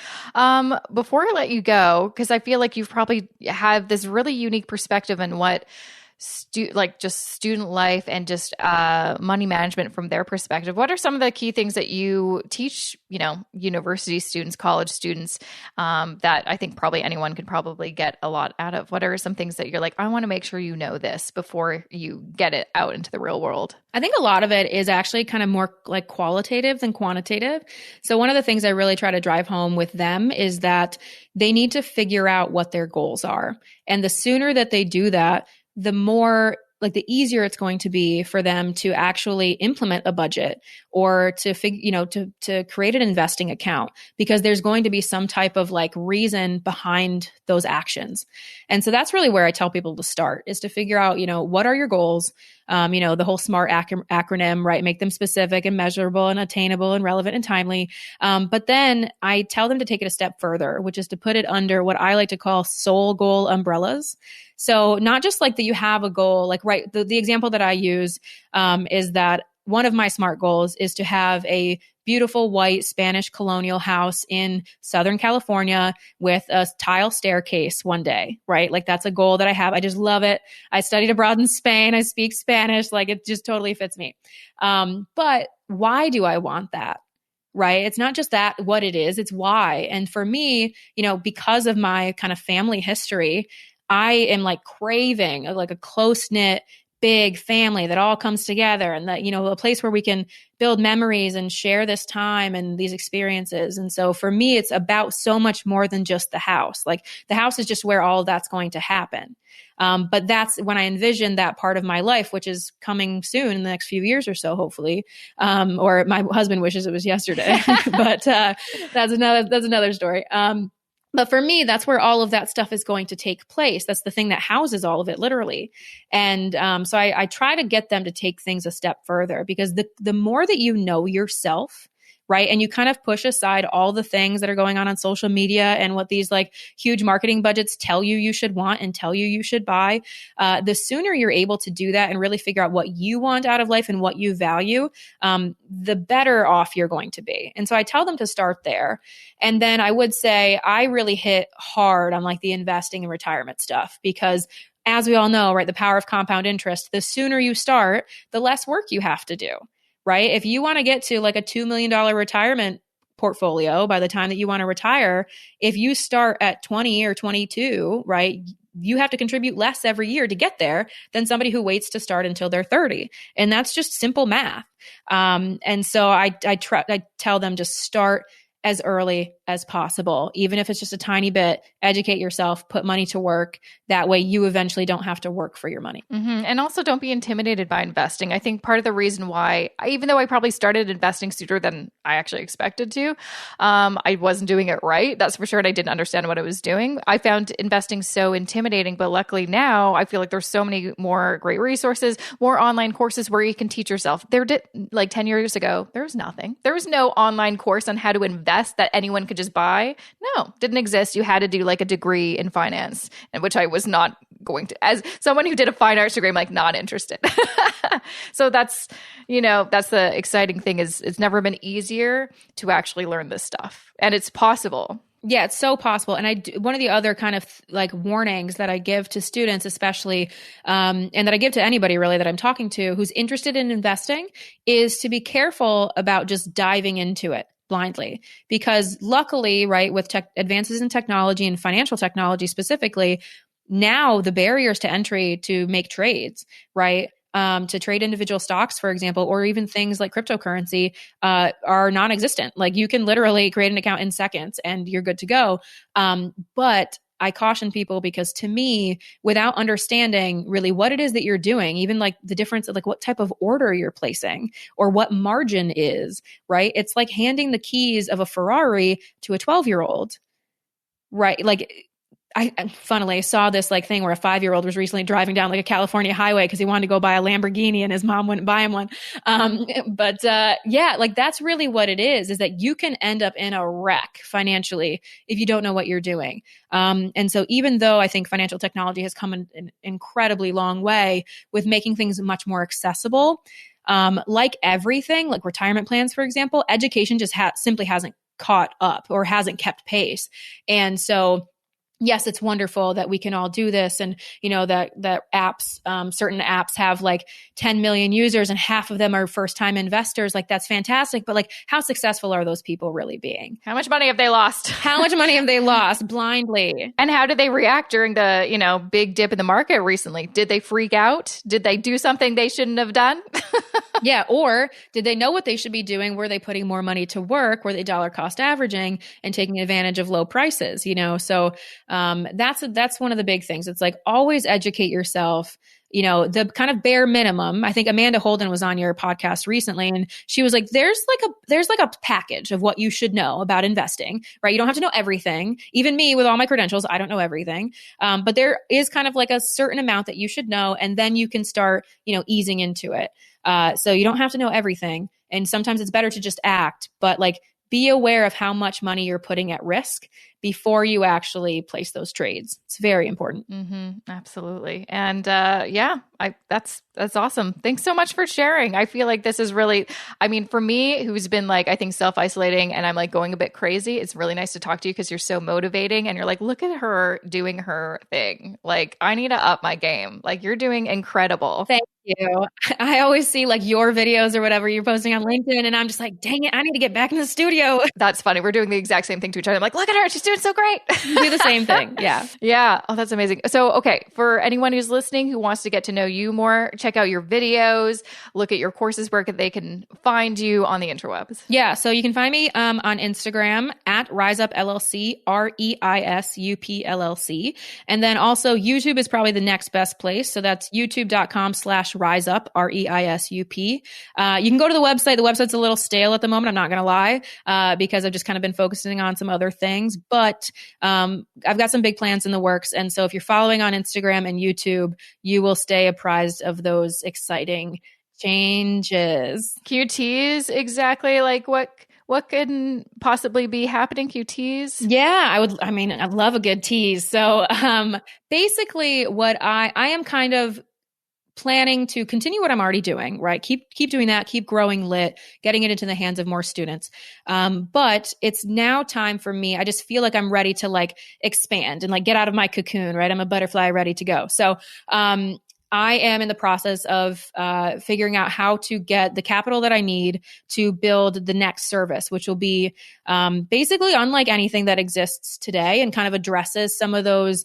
Before I let you go, because I feel like you've probably have this really unique perspective in what just student life and just money management from their perspective. What are some of the key things that you teach, university students, college students, that I think probably anyone could probably get a lot out of? What are some things that you're like, I want to make sure you know this before you get it out into the real world?
I think a lot of it is actually kind of more like qualitative than quantitative. So one of the things I really try to drive home with them is that they need to figure out what their goals are. And the sooner that they do that, the more like the easier it's going to be for them to actually implement a budget or to to create an investing account, because there's going to be some type of like reason behind those actions. And so that's really where I tell people to start, is to figure out, what are your goals? The whole SMART acronym, right? Make them specific and measurable and attainable and relevant and timely. But then I tell them to take it a step further, which is to put it under what I like to call soul goal umbrellas. So not just like that you have a goal, like, right. The example that I use is that one of my SMART goals is to have a beautiful white Spanish colonial house in Southern California with a tile staircase one day, right? Like that's a goal that I have. I just love it. I studied abroad in Spain. I speak Spanish. Like it just totally fits me. But why do I want that? Right? It's not just that what it is, it's why. And for me, because of my kind of family history, I am like craving like a close-knit, big family that all comes together, and that, a place where we can build memories and share this time and these experiences. And so for me, it's about so much more than just the house. Like the house is just where all of that's going to happen. But that's when I envision that part of my life, which is coming soon in the next few years or so, hopefully. Or my husband wishes it was yesterday, but that's another story. But for me, that's where all of that stuff is going to take place. That's the thing that houses all of it, literally. And so I try to get them to take things a step further, because the more that you know yourself, right, and you kind of push aside all the things that are going on social media and what these like huge marketing budgets tell you should want and tell you should buy, the sooner you're able to do that and really figure out what you want out of life and what you value, the better off you're going to be. And so I tell them to start there. And then I would say I really hit hard on like the investing and retirement stuff, because as we all know, right, the power of compound interest, the sooner you start, the less work you have to do. Right? If you want to get to like a $2 million retirement portfolio by the time that you want to retire, if you start at 20 or 22, right, you have to contribute less every year to get there than somebody who waits to start until they're 30. And that's just simple math. And so I tell them just start as early as possible, even if it's just a tiny bit. Educate yourself, put money to work. That way you eventually don't have to work for your money.
Mm-hmm. And also don't be intimidated by investing. I think part of the reason why, even though I probably started investing sooner than I actually expected to, I wasn't doing it right. That's for sure. And I didn't understand what I was doing. I found investing so intimidating, but luckily now I feel like there's so many more great resources, more online courses where you can teach yourself. Like 10 years ago, there was nothing. There was no online course on how to invest that anyone could just buy. No, didn't exist. You had to do like a degree in finance, and which I was not going to. As someone who did a fine arts degree, I'm like not interested. So that's the exciting thing, is it's never been easier to actually learn this stuff, and it's possible.
Yeah, it's so possible. And one of the other kind of like warnings that I give to students, especially, and that I give to anybody really that I'm talking to who's interested in investing, is to be careful about just diving into it blindly. Because luckily, right, with advances in technology and financial technology specifically, now the barriers to entry to make trades, right? To trade individual stocks, for example, or even things like cryptocurrency, are non-existent. Like you can literally create an account in seconds and you're good to go. But I caution people because to me, without understanding really what it is that you're doing, even like the difference of like what type of order you're placing or what margin is, right? It's like handing the keys of a Ferrari to a 12-year-old, right? Like I funnily saw this like thing where a 5-year-old was recently driving down like a California highway because he wanted to go buy a Lamborghini and his mom wouldn't buy him one. Yeah, like that's really what it is that you can end up in a wreck financially if you don't know what you're doing. And so even though I think financial technology has come an incredibly long way with making things much more accessible, like everything, like retirement plans, for example, education just simply hasn't caught up or hasn't kept pace. And so yes, it's wonderful that we can all do this. And, you know, that apps, certain apps have like 10 million users and half of them are first time investors. Like that's fantastic. But like, how successful are those people really being?
How much money have they lost?
How much money have they lost blindly?
And how did they react during the, you know, big dip in the market recently? Did they freak out? Did they do something they shouldn't have done?
Yeah. Or did they know what they should be doing? Were they putting more money to work? Were they dollar cost averaging and taking advantage of low prices? You know, so that's one of the big things. It's like always educate yourself. You know, the kind of bare minimum. I think Amanda Holden was on your podcast recently and she was like, there's like a package of what you should know about investing, right? You don't have to know everything. Even me with all my credentials, I don't know everything. But there is kind of like a certain amount that you should know. And then you can start, you know, easing into it. So you don't have to know everything. And sometimes it's better to just act, but like be aware of how much money you're putting at risk before you actually place those trades. It's very important.
Mm-hmm, absolutely. And that's awesome. Thanks so much for sharing. I feel like this is really, I mean, for me, who's been like, I think self-isolating and I'm like going a bit crazy, it's really nice to talk to you because you're so motivating and you're like, look at her doing her thing. Like, I need to up my game. Like, you're doing incredible.
Thank you. I always see like your videos or whatever you're posting on LinkedIn and I'm just like, dang it, I need to get back in the studio.
That's funny. We're doing the exact same thing to each other. I'm like, look at her. She's doing so great.
Do the same thing. Yeah.
Yeah. Oh, that's amazing. So, okay. For anyone who's listening who wants to get to know you more, check out your videos, look at your courses where they can find you on the interwebs.
Yeah. So you can find me on Instagram at ReisUP LLC, ReisUP LLC. And then also YouTube is probably the next best place. So that's youtube.com/ReisUP, ReisUP. You can go to the website. The website's a little stale at the moment. I'm not going to lie, because I've just kind of been focusing on some other things, but I've got some big plans in the works. And so if you're following on Instagram and YouTube, you will stay apprised of those exciting changes.
QTs, exactly. Like what could possibly be happening? QTs?
Yeah, I love a good tease. So basically what I am kind of planning to continue what I'm already doing, right? Keep doing that, keep growing lit, getting it into the hands of more students. But it's now time for me. I just feel like I'm ready to like expand and like get out of my cocoon, right? I'm a butterfly ready to go. So, I am in the process of figuring out how to get the capital that I need to build the next service, which will be basically unlike anything that exists today and kind of addresses some of those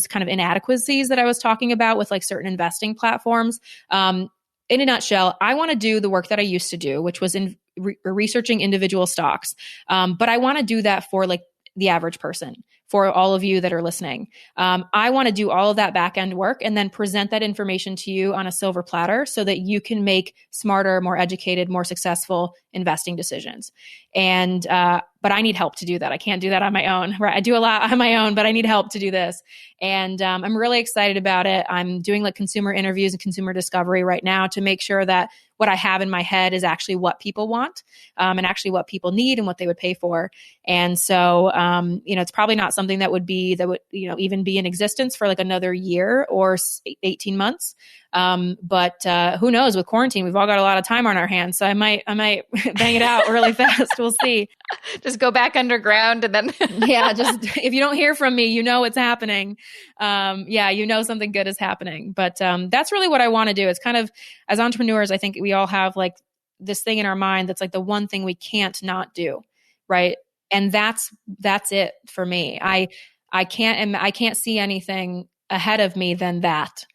kind of inadequacies that I was talking about with like certain investing platforms. In a nutshell, I want to do the work that I used to do, which was in researching individual stocks. But I want to do that for like the average person. For all of you that are listening, I want to do all of that back end work and then present that information to you on a silver platter so that you can make smarter, more educated, more successful investing decisions. And but I need help to do that. I can't do that on my own. Right? I do a lot on my own, but I need help to do this. And I'm really excited about it. I'm doing like consumer interviews and consumer discovery right now to make sure that what I have in my head is actually what people want, and actually what people need and what they would pay for. And so, it's probably not something that would even be in existence for like another year or 18 months. But who knows, with quarantine, we've all got a lot of time on our hands. So I might bang it out really fast. We'll see.
Just go back underground and then
yeah, just if you don't hear from me, you know it's happening. You know something good is happening. But that's really what I want to do. It's kind of, as entrepreneurs, I think we all have like this thing in our mind that's like the one thing we can't not do, right? And that's it for me. I can't see anything ahead of me than that,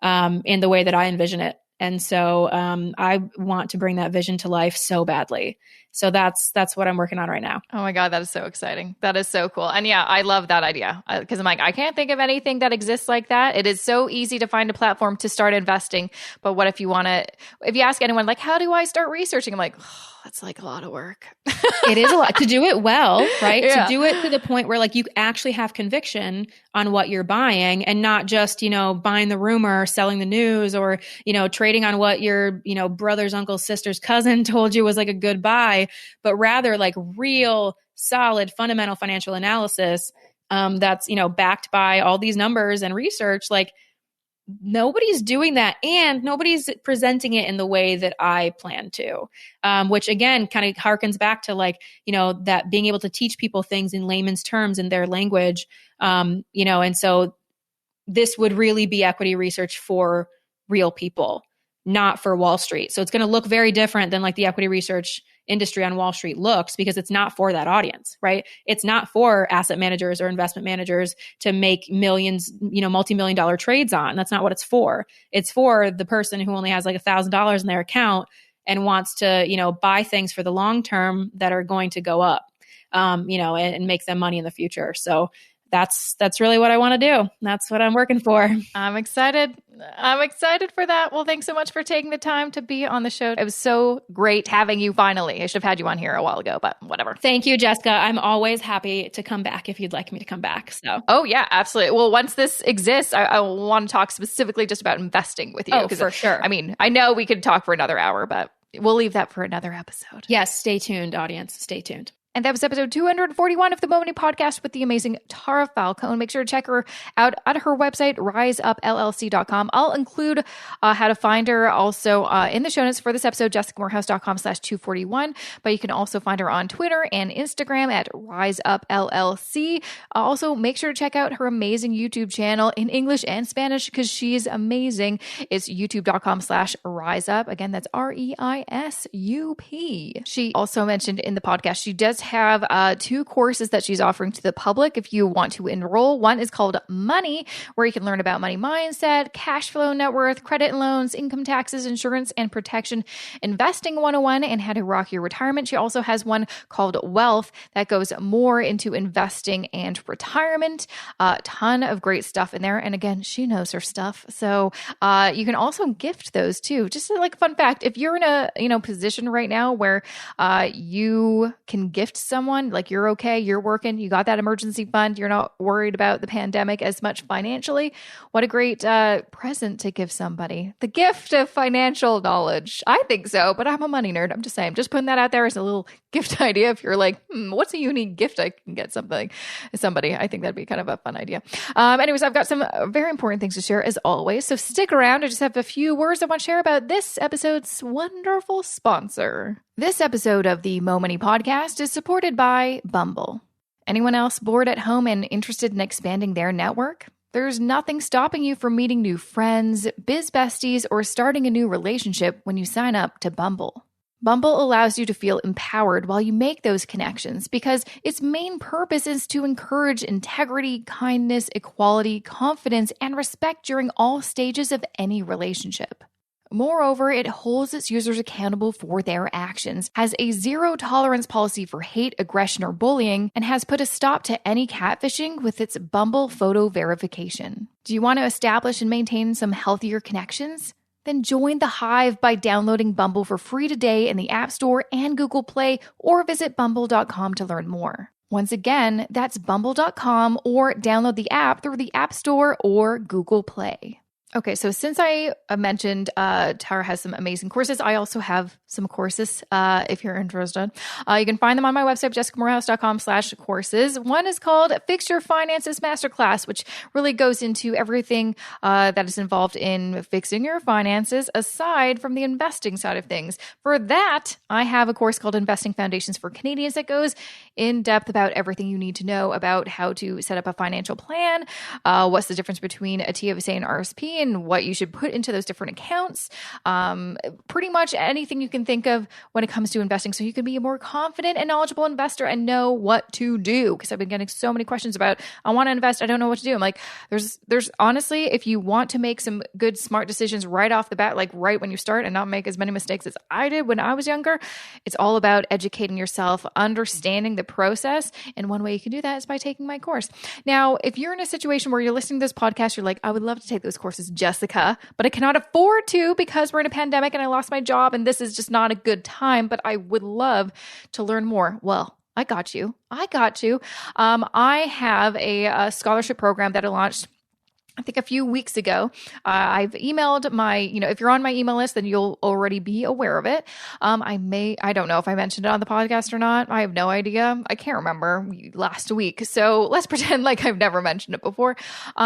in the way that I envision it. And so I want to bring that vision to life so badly. So that's what I'm working on right now.
Oh my God, that is so exciting. That is so cool. And yeah, I love that idea because I'm like, I can't think of anything that exists like that. It is so easy to find a platform to start investing. But what if you ask anyone, like, how do I start researching? I'm like, oh, that's like a lot of work.
It is a lot to do it well, right?
Yeah.
To do it to the point where like you actually have conviction on what you're buying and not just, buying the rumor, selling the news, or, trading on what your, brother's, uncle's, sister's, cousin told you was like a good buy, but rather like real solid fundamental financial analysis that's, backed by all these numbers and research. Like nobody's doing that, and nobody's presenting it in the way that I plan to, which again kind of harkens back to like, that being able to teach people things in layman's terms in their language, and so this would really be equity research for real people, not for Wall Street. So it's going to look very different than like the equity research industry on Wall Street looks, because it's not for that audience, right? It's not for asset managers or investment managers to make millions, multi-million-dollar trades on. That's not what it's for. It's for the person who only has like $1,000 in their account and wants to, buy things for the long term that are going to go up, and make them money in the future. So that's really what I want to do. That's what I'm working for.
I'm excited. I'm excited for that. Well, thanks so much for taking the time to be on the show. It was so great having you finally. I should have had you on here a while ago, but whatever.
Thank you, Jessica. I'm always happy to come back if you'd like me to come back. So.
Oh, yeah, absolutely. Well, once this exists, I want to talk specifically just about investing with you.
Oh, for sure.
I mean, I know we could talk for another hour, but we'll leave that for another episode.
Yes, stay tuned, audience. Stay tuned.
And that was episode 241 of the Momenty Podcast with the amazing Tara Falcone. Make sure to check her out at her website, ReisUpLLC.com. I'll include how to find her also in the show notes for this episode, jessicamorehouse.com/241. But you can also find her on Twitter and Instagram at ReisUpLLC. Also, make sure to check out her amazing YouTube channel in English and Spanish because she's amazing. It's youtube.com/ReisUp. Again, that's ReisUp. She also mentioned in the podcast, she does have 2 courses that she's offering to the public if you want to enroll. One is called Money, where you can learn about money mindset, cash flow, net worth, credit and loans, income taxes, insurance and protection, investing 101, and how to rock your retirement. She also has one called Wealth that goes more into investing and retirement. A ton of great stuff in there. And again, she knows her stuff. So you can also gift those too. Just like a fun fact, if you're in a position right now where you can gift someone, like you're okay, you're working, you got that emergency fund, you're not worried about the pandemic as much financially, what a great present to give somebody. The gift of financial knowledge. I think so, but I'm a money nerd. I'm just saying, just putting that out there as a little gift idea. If you're like, what's a unique gift I can get somebody? I think that'd be kind of a fun idea. Anyways, I've got some very important things to share as always. So stick around. I just have a few words I want to share about this episode's wonderful sponsor. This episode of the Momenty Podcast is supported by Bumble. Anyone else bored at home and interested in expanding their network? There's nothing stopping you from meeting new friends, biz besties, or starting a new relationship when you sign up to Bumble. Bumble allows you to feel empowered while you make those connections because its main purpose is to encourage integrity, kindness, equality, confidence, and respect during all stages of any relationship. Moreover, it holds its users accountable for their actions, has a zero-tolerance policy for hate, aggression, or bullying, and has put a stop to any catfishing with its Bumble photo verification. Do you want to establish and maintain some healthier connections? Then join the Hive by downloading Bumble for free today in the App Store and Google Play, or visit bumble.com to learn more. Once again, that's bumble.com, or download the app through the App Store or Google Play. Okay, so since I mentioned Tara has some amazing courses, I also have some courses if you're interested. You can find them on my website, jessicamorehouse.com/courses. One is called Fix Your Finances Masterclass, which really goes into everything that is involved in fixing your finances aside from the investing side of things. For that, I have a course called Investing Foundations for Canadians that goes in depth about everything you need to know about how to set up a financial plan, what's the difference between a TFSA and RSP, and what you should put into those different accounts. Pretty much anything you can think of when it comes to investing, so you can be a more confident and knowledgeable investor and know what to do. Because I've been getting so many questions about, I want to invest, I don't know what to do. I'm like, there's honestly, if you want to make some good, smart decisions right off the bat, like right when you start and not make as many mistakes as I did when I was younger, it's all about educating yourself, understanding the process. And one way you can do that is by taking my course. Now, if you're in a situation where you're listening to this podcast, you're like, I would love to take those courses, Jessica, but I cannot afford to because we're in a pandemic and I lost my job and this is just not a good time, but I would love to learn more. Well, I got you. I have a scholarship program that I launched I think a few weeks ago. I've emailed if you're on my email list, then you'll already be aware of it. I don't know if I mentioned it on the podcast or not. I have no idea. I can't remember last week. So let's pretend like I've never mentioned it before.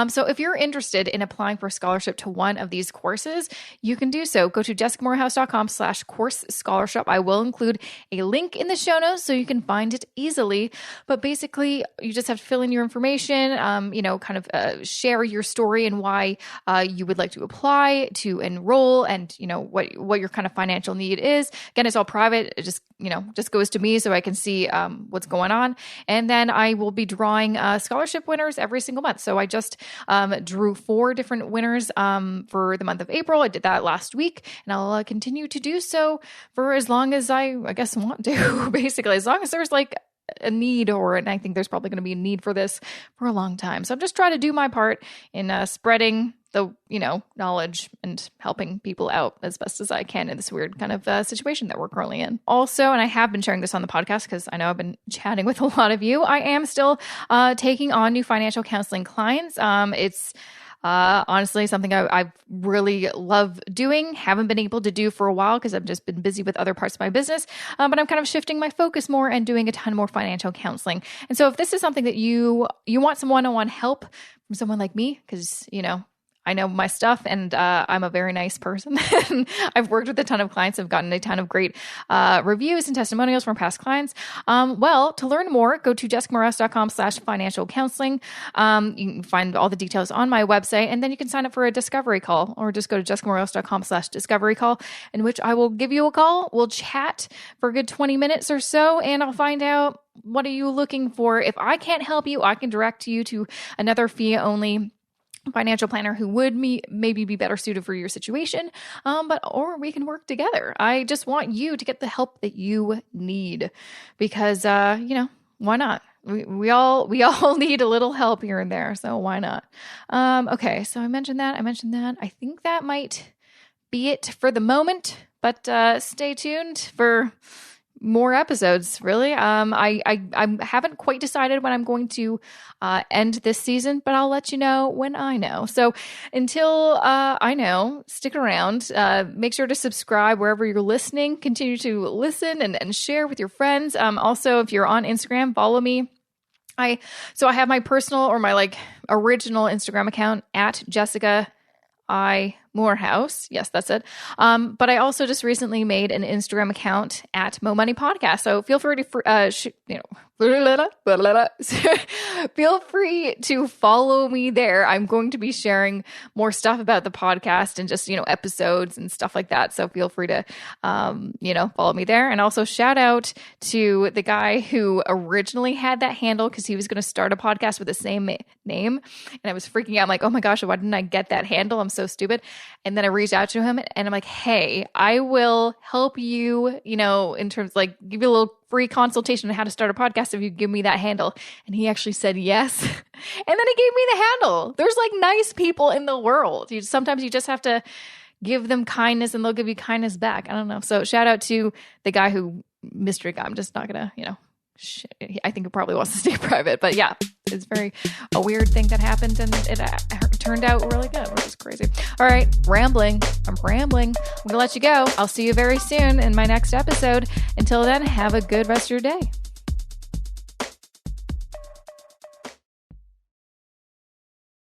So if you're interested in applying for a scholarship to one of these courses, you can do so. Go to jessicamorehouse.com/course scholarship. I will include a link in the show notes so you can find it easily. But basically, you just have to fill in your information, share your story and why you would like to apply to enroll, and what your kind of financial need is. Again, it's all private. It just goes to me so I can see what's going on, and then I will be drawing scholarship winners every single month. So I just drew 4 different winners for the month of April. I did that last week, and I'll continue to do so for as long as I guess want to. Basically, as long as there's like a need, and I think there's probably going to be a need for this for a long time. So I'm just trying to do my part in spreading the, knowledge and helping people out as best as I can in this weird kind of situation that we're currently in. Also, and I have been sharing this on the podcast because I know I've been chatting with a lot of you, I am still taking on new financial counseling clients. It's honestly something I really love doing. Haven't been able to do for a while because I've just been busy with other parts of my business. But I'm kind of shifting my focus more and doing a ton more financial counseling. And so if this is something that you want some one-on-one help from someone like me, because, I know my stuff and I'm a very nice person. I've worked with a ton of clients. I've gotten a ton of great reviews and testimonials from past clients. To learn more, go to jessicamorehouse.com/financial counseling. You can find all the details on my website, and then you can sign up for a discovery call, or just go to jessicamorehouse.com/discovery call, in which I will give you a call. We'll chat for a good 20 minutes or so, and I'll find out, what are you looking for? If I can't help you, I can direct you to another fee-only financial planner who would maybe be better suited for your situation, or we can work together. I just want you to get the help that you need, because why not? We all need a little help here and there, so why not? Okay, so I mentioned that. I think that might be it for the moment, but stay tuned for more episodes, really. I haven't quite decided when I'm going to end this season, but I'll let you know when I know. So until I know, stick around. Make sure to subscribe wherever you're listening. Continue to listen and share with your friends. Also, if you're on Instagram, follow me. I have my personal, or my original Instagram account at Jessica I Morehouse. Yes, that's it. But I also just recently made an Instagram account at Mo Money Podcast. So feel free to, feel free to follow me there. I'm going to be sharing more stuff about the podcast and just, episodes and stuff like that. So feel free to, follow me there. And also shout out to the guy who originally had that handle, because he was going to start a podcast with the same name. And I was freaking out. I'm like, oh my gosh, why didn't I get that handle? I'm so stupid. And then I reached out to him and I'm like, hey, I will help you, in terms give you a little free consultation on how to start a podcast if you give me that handle. And he actually said yes. And then he gave me the handle. There's nice people in the world. Sometimes you just have to give them kindness and they'll give you kindness back. I don't know. So shout out to the guy who, mystery guy. I'm just not going to, I think he probably wants to stay private, but yeah, it's a weird thing that happened, and it turned out really good, which is crazy. All right, rambling. I'm rambling. I'm going to let you go. I'll see you very soon in my next episode. Until then, have a good rest of your day.